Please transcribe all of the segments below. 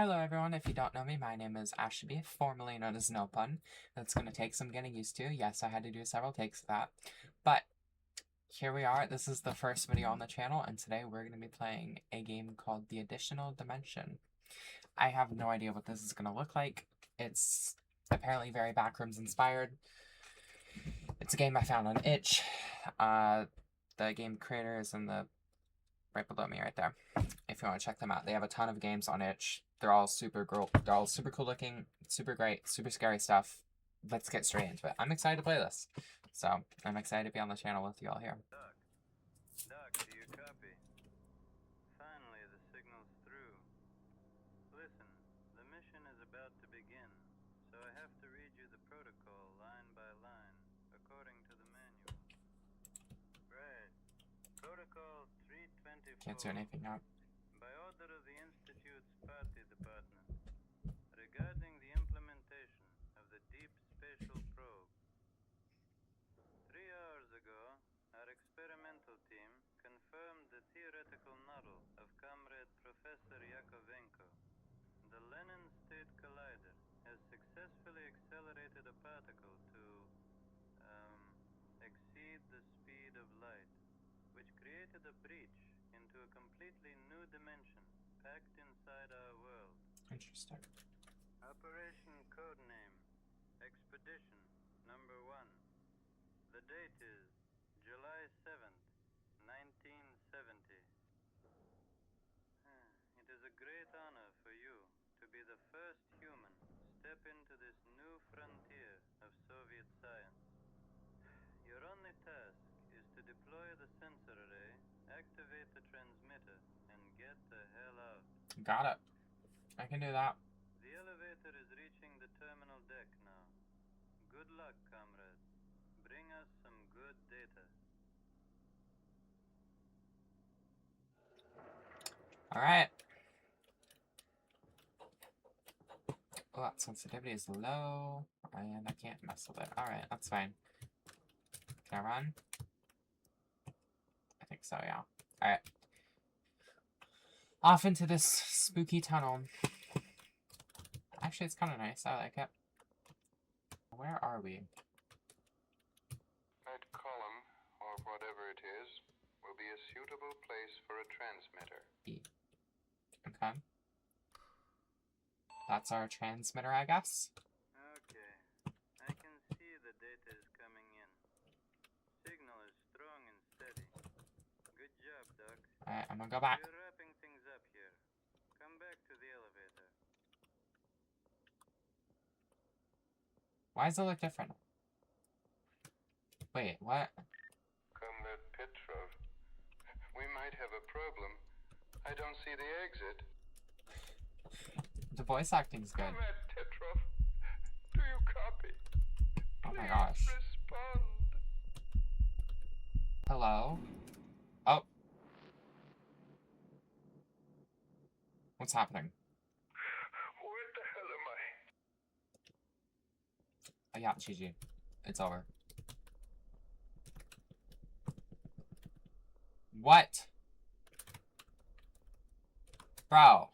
Hello everyone, if you don't know me, my name is Ashabea, formerly known as No Pun. That's going to take some getting used to. Yes, I had to do several takes of that. But here we are, this is the first video on the channel, and today we're going to be playing a game called The Additional Dimension. I have no idea what this is going to look like. It's apparently very Backrooms inspired. It's a game I found on itch. The game creator is in the right below me right there. If you want to check them out, they have a ton of games on itch. They're all super cool looking, super great, super scary stuff. Let's get straight into it. I'm excited to play this. So, I'm excited to be on the channel with you all here. Doc, do you copy? Finally, the signal's through. Listen, the mission is about to begin, so I have to read you the protocol line by line, according to the manual. Right. Protocol 324. Can't do anything now. By order of the Institute's Party Department, regarding the implementation of the Deep Spatial Probe. 3 hours ago, our experimental team confirmed the theoretical model of Comrade Professor Yakovenko. The Lenin State Collider has successfully accelerated a particle to, exceed the speed of light, which created a breach into a completely new dimension packed inside our world. Interesting. Operation Codename Expedition Number 1. The date is July 7th, 1970. It is a great honor for you to be the first human step into this new frontier of Soviet science. Your only task is to deploy the sensor array, activate the transmitter, and get the hell out. Got it. I can do that. The elevator is reaching the terminal deck now. Good luck, comrades. Bring us some good data. Alright. Oh, that sensitivity is low, and I can't mess with it. Alright, that's fine. Can I run? I think so, yeah. Alright. Off into this spooky tunnel. Actually, it's kind of nice. I like it. Where are we? That column, or whatever it is, will be a suitable place for a transmitter. Okay. That's our transmitter, I guess. Okay. I can see the data is coming in. Signal is strong and steady. Good job, Doc. Alright, I'm gonna go back. You're wrapping things up here. Come back to the elevator. Why does it look different? Wait, what? Comrade Petrov, we might have a problem. I don't see the exit. The voice acting's good. Comrade Petrov, do you copy? Oh my Please gosh. respond. Hello? Oh. What's happening? Where the hell am I? Oh yeah, GG. It's over. What? Bro.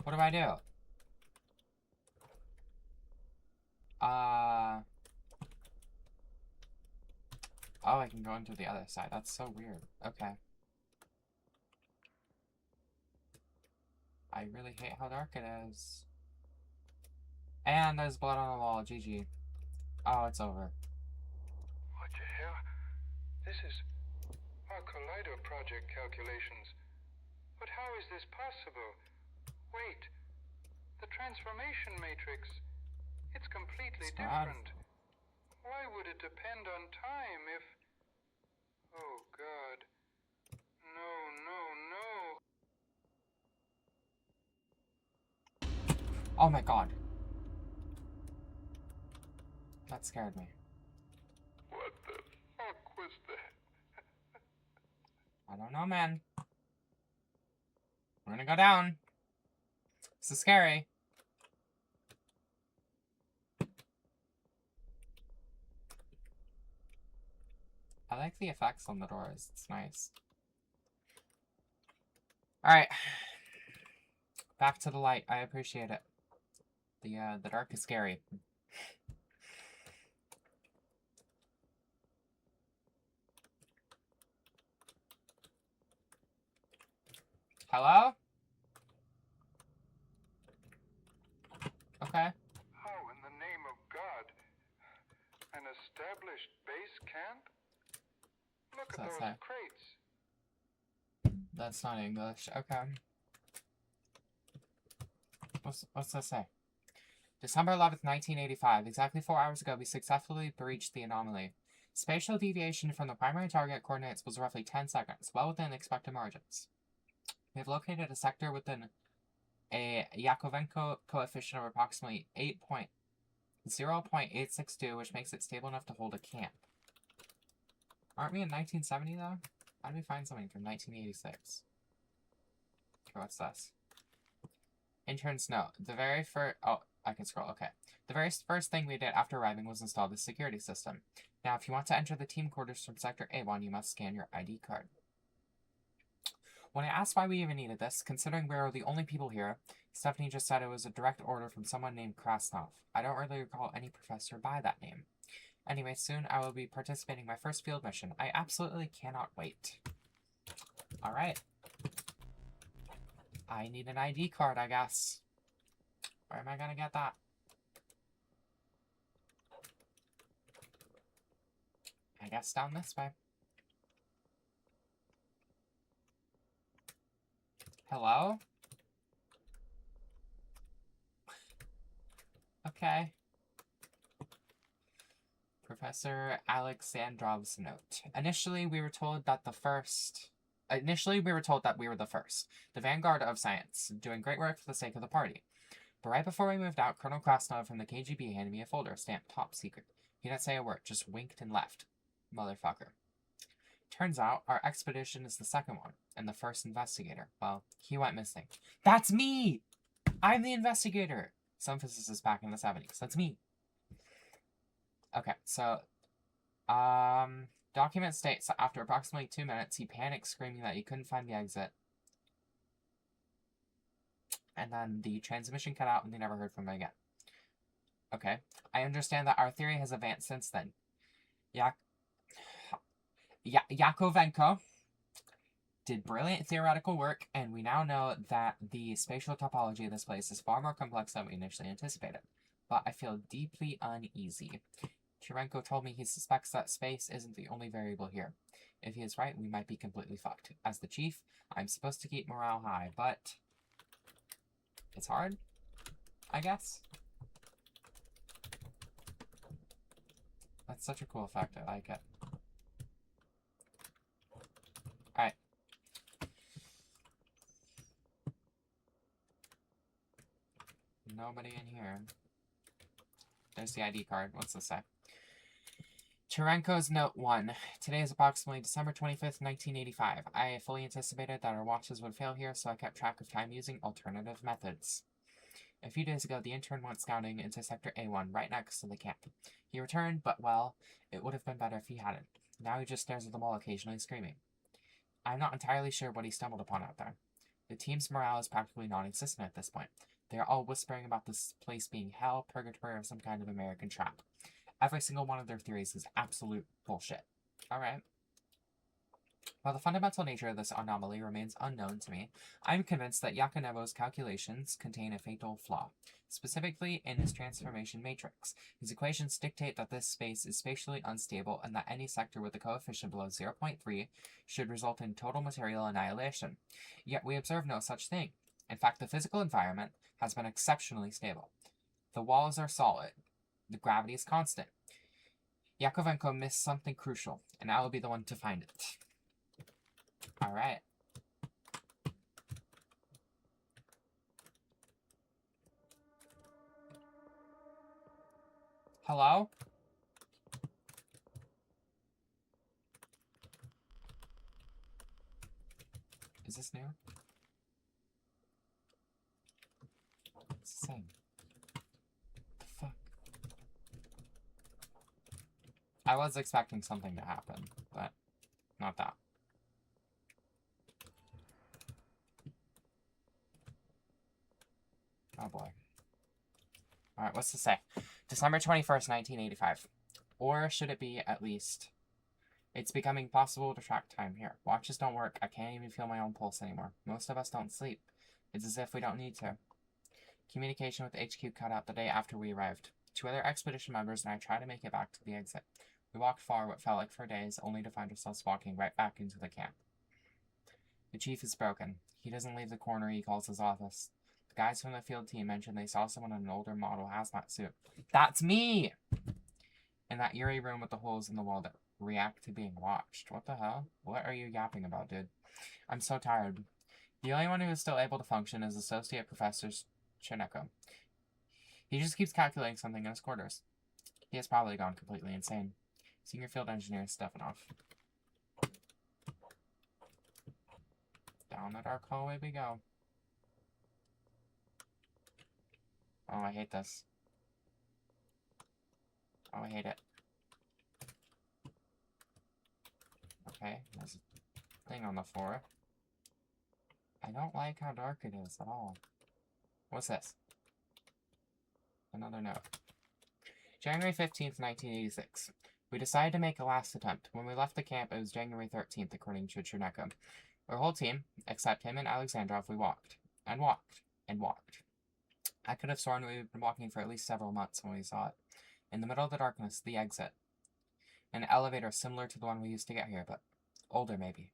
What do I do? Oh, I can go into the other side. That's so weird. Okay. I really hate how dark it is. And there's blood on the wall. GG. Oh, it's over. What the hell? This is our Collider project calculations. But how is this possible? Wait. The transformation matrix. It's completely It's bad. different. Why would it depend on time if... Oh, God. No, no, no. Oh my god. That scared me. What the fuck was that? I don't know, man. We're gonna go down. This is scary. I like the effects on the doors. It's nice. Alright. Back to the light. I appreciate it. The dark is scary. Hello? Okay. How in the name of God? An established base camp? Look What's at that those say? crates. That's not English. Okay. What's that say? December 11th, 1985. Exactly 4 hours ago, we successfully breached the anomaly. Spatial deviation from the primary target coordinates was roughly 10 seconds, well within expected margins. We have located a sector within a Yakovenko coefficient of approximately 0.862, which makes it stable enough to hold a camp. Aren't we in 1970, though? How did we find something from 1986? Okay, what's this? Intern's note. The very first... Oh, I can scroll. Okay. The very first thing we did after arriving was install the security system. Now, if you want to enter the team quarters from Sector A1, you must scan your ID card. When I asked why we even needed this, considering we were the only people here, Stephanie just said it was a direct order from someone named Krasnov. I don't really recall any professor by that name. Anyway, soon I will be participating in my first field mission. I absolutely cannot wait. Alright. I need an ID card, I guess. Where am I gonna get that? I guess down this way. Hello? Okay. Professor Alexandrov's note. Initially, we were told we were the first. The vanguard of science, doing great work for the sake of the party. But right before we moved out, Colonel Krasnov from the KGB handed me a folder stamped top secret. He didn't say a word, just winked and left. Motherfucker. Turns out, our expedition is the second one, and the first investigator. Well, he went missing. That's me! I'm the investigator! Some physicists back in the 70s. That's me. Okay, so, document states that after approximately 2 minutes, he panicked, screaming that he couldn't find the exit. And then the transmission cut out, and they never heard from him again. Okay, I understand that our theory has advanced since then. Yakovenko did brilliant theoretical work, and we now know that the spatial topology of this place is far more complex than we initially anticipated. But I feel deeply uneasy. Chirenko told me he suspects that space isn't the only variable here. If he is right, we might be completely fucked. As the chief, I'm supposed to keep morale high, but it's hard, I guess. That's such a cool effect. I like it. Alright. Nobody in here. There's the ID card. What's this say? Chirenko's Note 1. Today is approximately December 25th, 1985. I fully anticipated that our watches would fail here, so I kept track of time using alternative methods. A few days ago, the intern went scouting into Sector A1, right next to the camp. He returned, but, well, it would have been better if he hadn't. Now he just stares at the wall, occasionally screaming. I'm not entirely sure what he stumbled upon out there. The team's morale is practically non-existent at this point. They are all whispering about this place being hell, purgatory, or some kind of American trap. Every single one of their theories is absolute bullshit. Alright. While the fundamental nature of this anomaly remains unknown to me, I'm convinced that Yakonevo's calculations contain a fatal flaw, specifically in his transformation matrix. His equations dictate that this space is spatially unstable and that any sector with a coefficient below 0.3 should result in total material annihilation. Yet we observe no such thing. In fact, the physical environment has been exceptionally stable. The walls are solid. The gravity is constant. Yakovenko missed something crucial, and I will be the one to find it. Alright. Hello? Is this new? It's the same. The fuck? I was expecting something to happen, but not that. Oh boy. Alright, what's to say? December 21st, 1985. Or should it be at least? It's becoming possible to track time here. Watches don't work. I can't even feel my own pulse anymore. Most of us don't sleep. It's as if we don't need to. Communication with HQ cut out the day after we arrived. 2 other expedition members and I tried to make it back to the exit. We walked far what felt like for days, only to find ourselves walking right back into the camp. The chief is broken. He doesn't leave the corner he calls his office. The guys from the field team mentioned they saw someone in an older model hazmat suit. That's me! In that eerie room with the holes in the wall that react to being watched. What the hell? What are you yapping about, dude? I'm so tired. The only one who is still able to function is Associate Professor Chineko. He just keeps calculating something in his quarters. He has probably gone completely insane. Senior Field Engineer Stefanov. Down the dark hallway we go. Oh, I hate this. Oh, I hate it. Okay, there's a thing on the floor. I don't like how dark it is at all. What's this? Another note. January 15th, 1986. We decided to make a last attempt. When we left the camp, it was January 13th, according to Cherneka. Our whole team, except him and Alexandrov, we walked. And walked. And walked. I could have sworn we'd been walking for at least several months when we saw it. In the middle of the darkness, the exit. An elevator similar to the one we used to get here, but older maybe.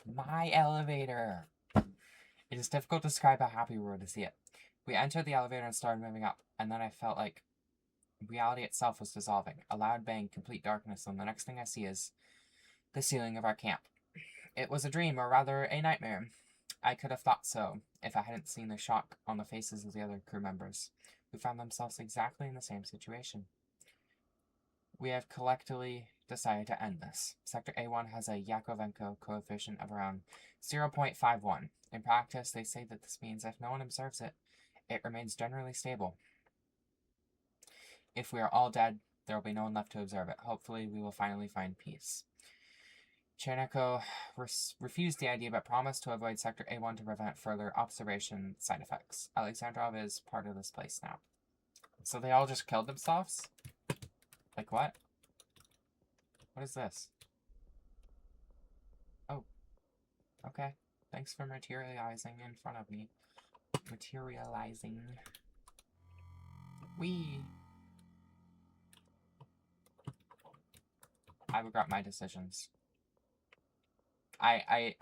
My elevator! It is difficult to describe how happy we were to see it. We entered the elevator and started moving up, and then I felt like reality itself was dissolving. A loud bang, complete darkness, and the next thing I see is the ceiling of our camp. It was a dream, or rather a nightmare. I could have thought so, if I hadn't seen the shock on the faces of the other crew members, who found themselves exactly in the same situation. We have collectively decided to end this. Sector A1 has a Yakovenko coefficient of around 0.51. In practice, they say that this means if no one observes it, it remains generally stable. If we are all dead, there will be no one left to observe it. Hopefully, we will finally find peace. Cherneko refused the idea but promised to avoid Sector A1 to prevent further observation side effects. Alexandrov is part of this place now. So they all just killed themselves? Like what? What is this? Oh. Okay. Thanks for materializing in front of me. Materializing. Whee! I regret my decisions. I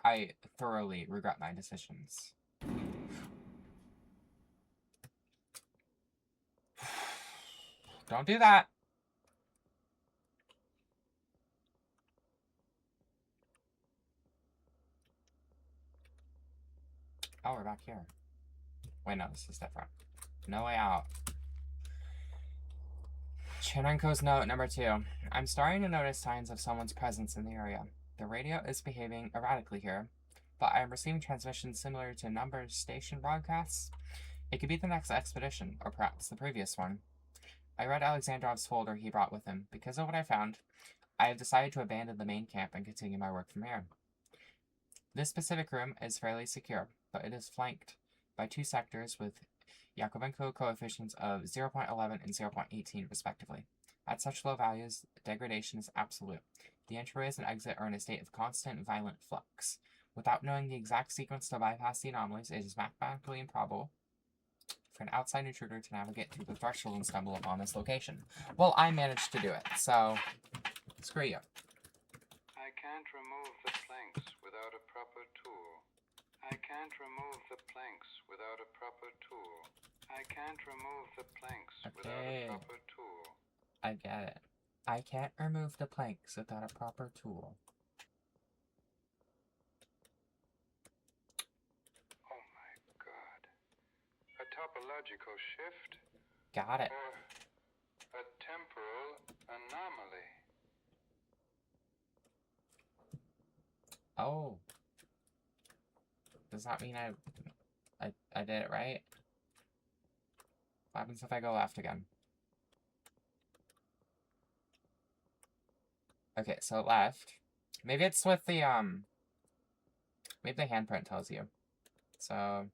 thoroughly regret my decisions. Don't do that! Oh, we're back here. Wait, no, this is different. No way out. Chernenko's note number 2. I'm starting to notice signs of someone's presence in the area. The radio is behaving erratically here, but I am receiving transmissions similar to numbers station broadcasts. It could be the next expedition, or perhaps the previous one. I read Alexandrov's folder he brought with him. Because of what I found, I have decided to abandon the main camp and continue my work from here. This specific room is fairly secure, but it is flanked by 2 sectors with Yakovenko coefficients of 0.11 and 0.18 respectively. At such low values, degradation is absolute. The entryways and exit are in a state of constant, violent flux. Without knowing the exact sequence to bypass the anomalies, it is mathematically improbable for an outside intruder to navigate through the threshold and stumble upon this location. Well, I managed to do it, so screw you. I can't remove the planks without a proper tool. I can't remove the planks without a proper tool. I can't remove the planks without a proper tool. I get it. I can't remove the planks without a proper tool. Oh my god. A topological shift? Got it. Or a temporal anomaly? Oh. Does that mean I did it right? What happens if I go left again? Okay, so left. Maybe it's with the, maybe the handprint tells you. So,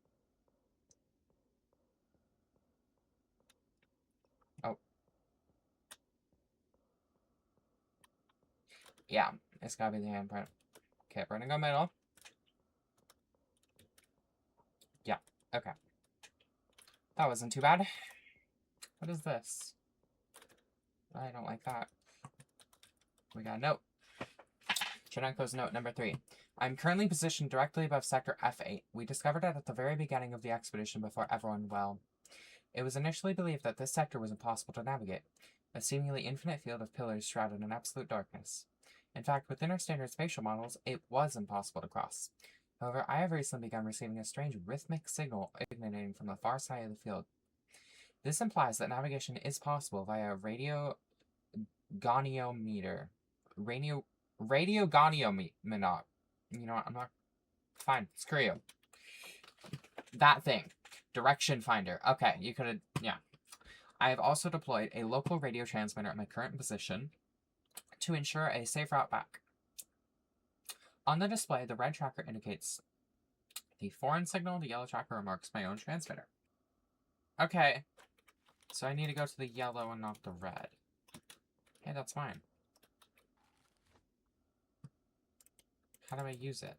Yeah, it's gotta be the handprint. Okay, we're gonna go middle. Yeah, okay. That wasn't too bad. What is this? I don't like that. We got a note. Shenanko's note number 3. I'm currently positioned directly above sector F8. We discovered it at the very beginning of the expedition before everyone, well, it was initially believed that this sector was impossible to navigate. A seemingly infinite field of pillars shrouded in absolute darkness. In fact, within our standard spatial models, it was impossible to cross. However, I have recently begun receiving a strange rhythmic signal emanating from the far side of the field. This implies that navigation is possible via radiogoniometer. Radiogoniometer. You know what? I'm not... Fine. Screw you. That thing. Direction finder. Okay, you could have... Yeah. I have also deployed a local radio transmitter at my current position to ensure a safe route back. On the display, the red tracker indicates the foreign signal. The yellow tracker remarks my own transmitter. Okay. So I need to go to the yellow and not the red. Okay, that's fine. How do I use it?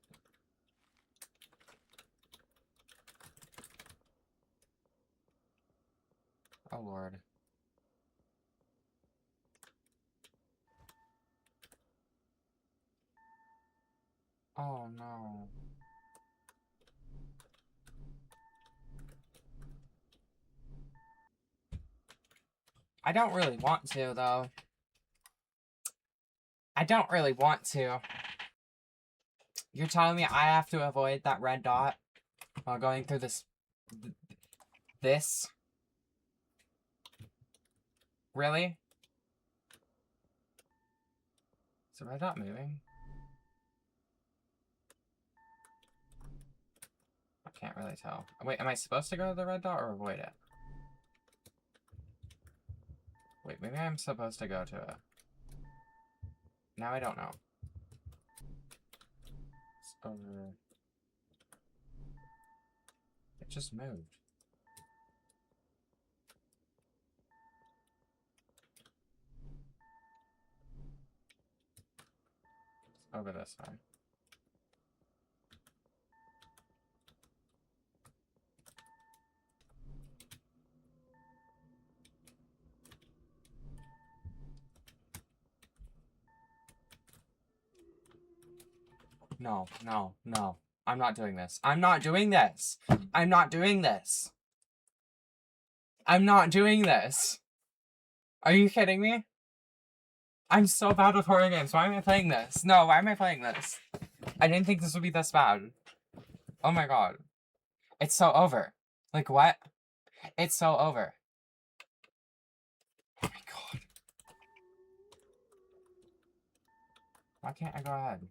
Oh, Lord. Oh, no. I don't really want to, though. I don't really want to. You're telling me I have to avoid that red dot while going through this... This? Really? Is the red dot moving? I can't really tell. Wait, am I supposed to go to the red dot or avoid it? Wait, maybe I'm supposed to go to it. Now I don't know. It's over... It just moved. It's over this way. No, no, no. I'm not doing this. I'm not doing this. I'm not doing this. I'm not doing this. Are you kidding me? I'm so bad with horror games. Why am I playing this? No, why am I playing this? I didn't think this would be this bad. Oh my god. It's so over. Like, what? It's so over. Oh my god. Why can't I go ahead?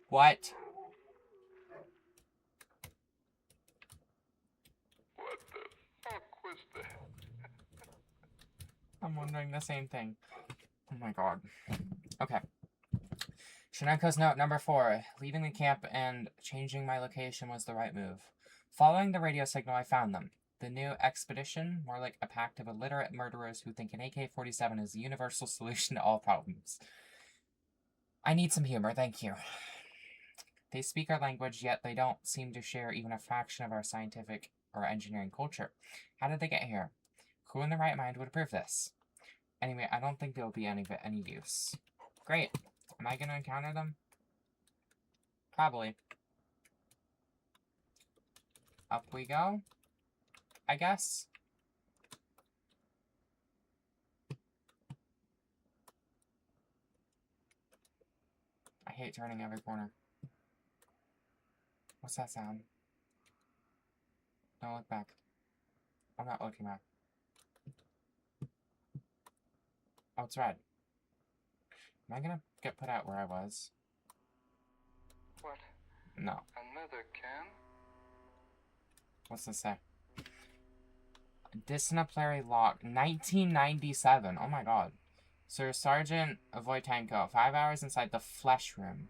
What? What the fuck was that? I'm wondering the same thing. Oh my god. Okay. Shenanko's note number 4. Leaving the camp and changing my location was the right move. Following the radio signal, I found them. The new expedition, more like a pact of illiterate murderers who think an AK-47 is the universal solution to all problems. I need some humor, thank you. They speak our language, yet they don't seem to share even a fraction of our scientific or engineering culture. How did they get here? Who in their right mind would approve this? Anyway, I don't think they'll be any use. Great. Am I going to encounter them? Probably. Up we go, I guess. I hate turning every corner. What's that sound? Don't look back. I'm not looking back. Oh, it's red. Am I gonna get put out where I was? What? No. Another can? What's this say? Disciplinary lock. 1997. Oh my god. Sir Sergeant Voitenko, 5 hours inside the flesh room.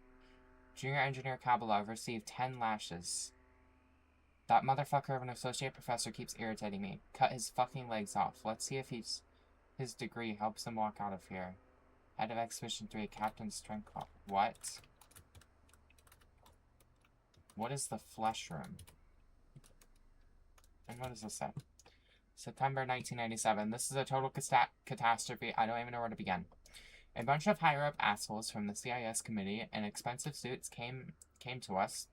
Junior Engineer Kabalov received 10 lashes. That motherfucker of an associate professor keeps irritating me. Cut his fucking legs off. Let's see if his degree helps him walk out of here. Head of Expedition 3, Captain Strength. What? What is the flesh room? And what does this say? September 1997. This is a total catastrophe. I don't even know where to begin. A bunch of higher-up assholes from the CIS committee in expensive suits came to us,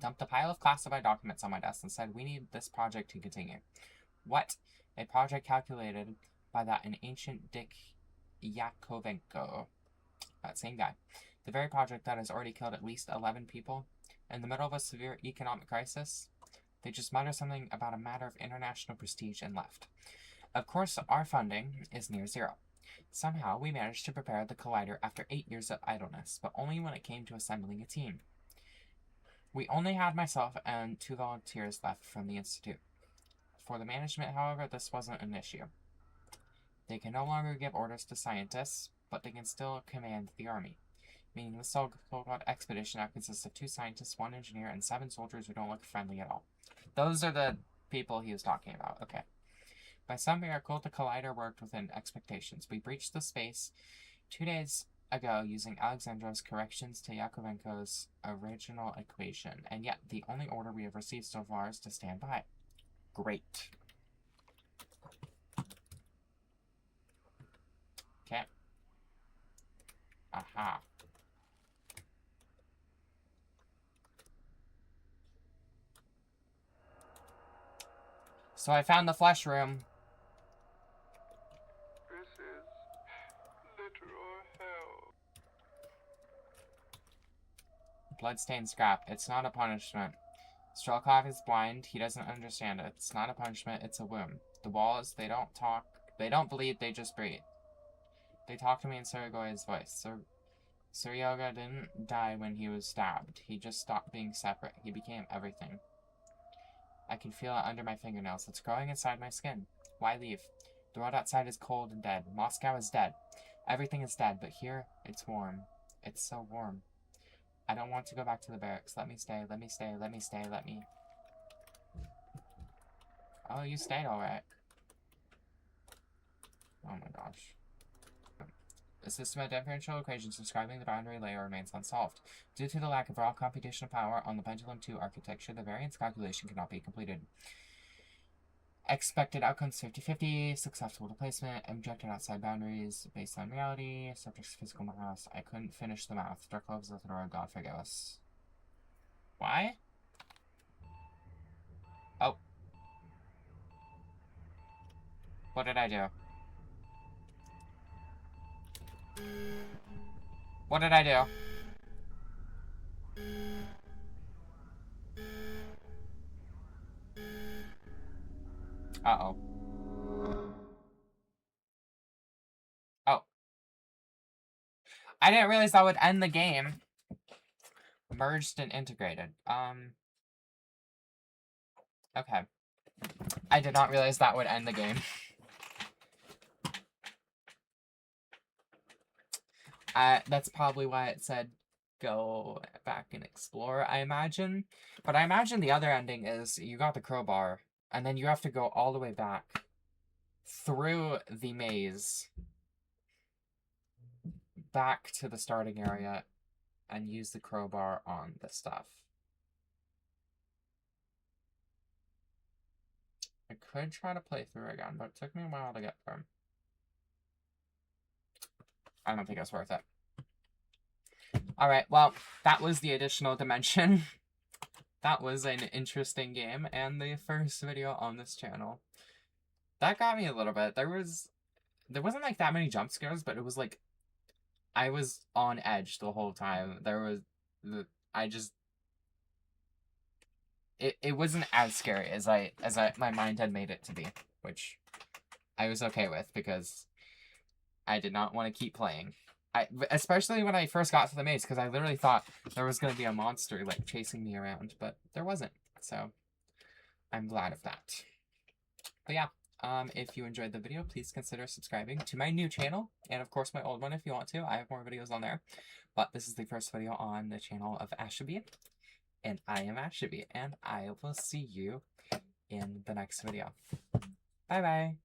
dumped a pile of classified documents on my desk, and said, we need this project to continue. What? A project calculated by that an ancient Dick Yakovenko. That same guy. The very project that has already killed at least 11 people. In the middle of a severe economic crisis, they just mutter something about a matter of international prestige and left. Of course, our funding is near zero. Somehow, we managed to prepare the collider after 8 years of idleness, but only when it came to assembling a team. We only had myself and 2 volunteers left from the Institute. For the management, however, this wasn't an issue. They can no longer give orders to scientists, but they can still command the army. Meaning the so-called expedition now consists of 2 scientists, 1 engineer, and 7 soldiers who don't look friendly at all. Those are the people he was talking about. Okay. By some miracle, the collider worked within expectations. We breached the space 2 days ago using Alexandrov's corrections to Yakovenko's original equation, and yet the only order we have received so far is to stand by. Great. Okay. Aha. So I found the flesh room. This is literal hell. Bloodstained scrap. It's not a punishment. Strelkov is blind. He doesn't understand it. It's not a punishment. It's a wound. The walls, they don't talk. They don't bleed. They just breathe. They talk to me in Sergei's voice. Seryoga didn't die when he was stabbed. He just stopped being separate. He became everything. I can feel it under my fingernails. It's growing inside my skin. Why leave? The world outside is cold and dead. Moscow is dead. Everything is dead, but here, it's warm. It's so warm. I don't want to go back to the barracks. Let me stay, let me stay, let me stay, let me... Oh, you stayed alright. Oh my gosh. The system of differential equations describing the boundary layer remains unsolved. Due to the lack of raw computational power on the Pendulum 2 architecture, the variance calculation cannot be completed. Expected outcomes 50-50, successful displacement, objected outside boundaries, based on reality, subject's physical mass. I couldn't finish the math. Darklove's at the door, God forgive us. Why? Oh. What did I do? What did I do? Uh-oh. Oh. I didn't realize that would end the game. Merged and integrated. Okay. I did not realize that would end the game. That's probably why it said go back and explore, I imagine. But I imagine the other ending is you got the crowbar, and then you have to go all the way back through the maze, back to the starting area, and use the crowbar on the stuff. I could try to play through again, but it took me a while to get there. I don't think it's worth it. Alright, well, that was the additional dimension. That was an interesting game, and the first video on this channel. That got me a little bit. There wasn't like that many jump scares, but it was like, I was on edge the whole time. It wasn't as scary as my mind had made it to be, which I was okay with because I did not want to keep playing. Especially when I first got to the maze, because I literally thought there was going to be a monster like chasing me around, but there wasn't. So I'm glad of that. But yeah, If you enjoyed the video, please consider subscribing to my new channel, and of course my old one if you want to. I have more videos on there. But this is the first video on the channel of Ashabea, and I am Ashabea, and I will see you in the next video. Bye-bye!